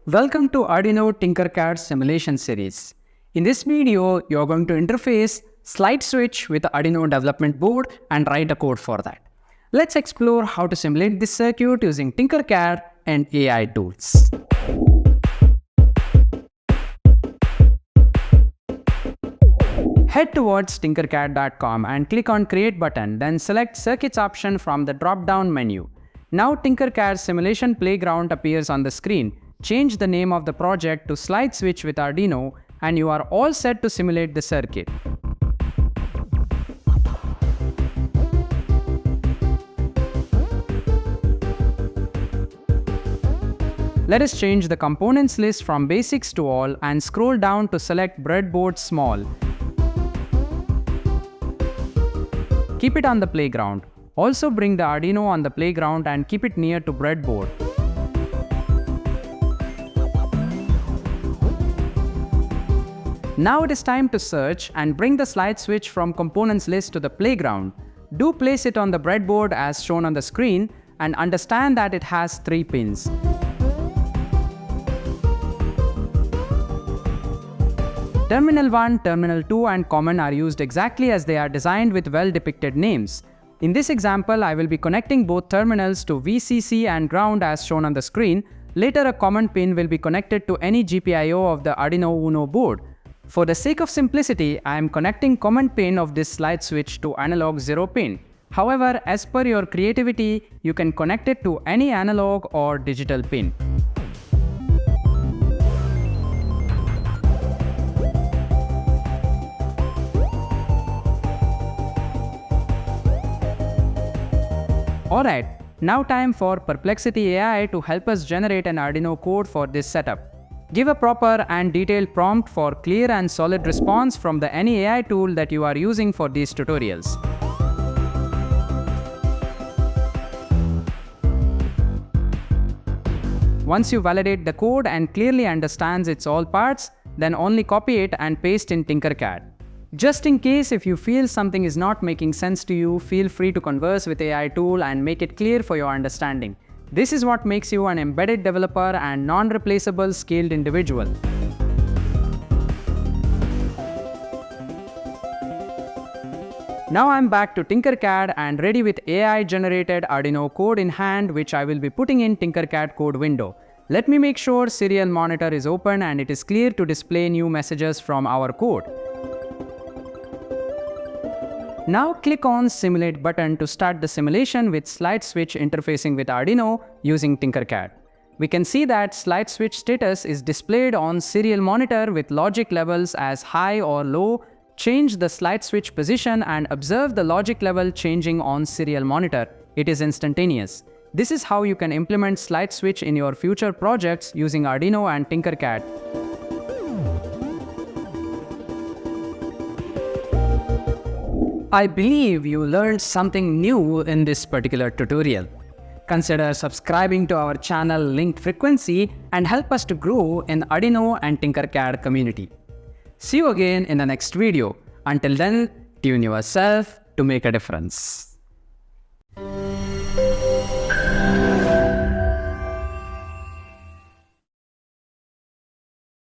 Welcome to Arduino TinkerCAD simulation series. In this video, you're going to interface slide switch with the Arduino development board and write a code for that. Let's explore how to simulate this circuit using TinkerCAD and AI tools. Head towards tinkercad.com and click on Create button, then select Circuits option from the drop-down menu. Now TinkerCAD Simulation Playground appears on the screen. Change the name of the project to Slide Switch with Arduino and you are all set to simulate the circuit. Let us change the components list from Basics to All and scroll down to select Breadboard Small. Keep it on the playground. Also bring the Arduino on the playground and keep it near to breadboard. Now it is time to search and bring the slide switch from components list to the playground. Do place it on the breadboard as shown on the screen and understand that it has 3 pins. Terminal 1, Terminal 2 and Common are used exactly as they are designed with well-depicted names. In this example, I will be connecting both terminals to VCC and ground as shown on the screen. Later, a common pin will be connected to any GPIO of the Arduino Uno board. For the sake of simplicity, I am connecting common pin of this slide switch to analog 0 pin. However, as per your creativity, you can connect it to any analog or digital pin. Alright, now time for Perplexity AI to help us generate an Arduino code for this setup. Give a proper and detailed prompt for clear and solid response from the any AI tool that you are using for these tutorials. Once you validate the code and clearly understands its all parts, then only copy it and paste in TinkerCAD. Just in case if you feel something is not making sense to you, feel free to converse with AI tool and make it clear for your understanding. This is what makes you an embedded developer and non-replaceable skilled individual. Now I'm back to TinkerCAD and ready with AI-generated Arduino code in hand, which I will be putting in TinkerCAD code window. Let me make sure serial monitor is open and it is clear to display new messages from our code. Now click on Simulate button to start the simulation with slide switch interfacing with Arduino using TinkerCAD. We can see that slide switch status is displayed on serial monitor with logic levels as high or low. Change the slide switch position and observe the logic level changing on serial monitor. It is instantaneous. This is how you can implement slide switch in your future projects using Arduino and TinkerCAD. I believe you learned something new in this particular tutorial. Consider subscribing to our channel linked frequency and help us to grow in Arduino and TinkerCAD community. See you again in the next video. Until then, tune yourself to make a difference.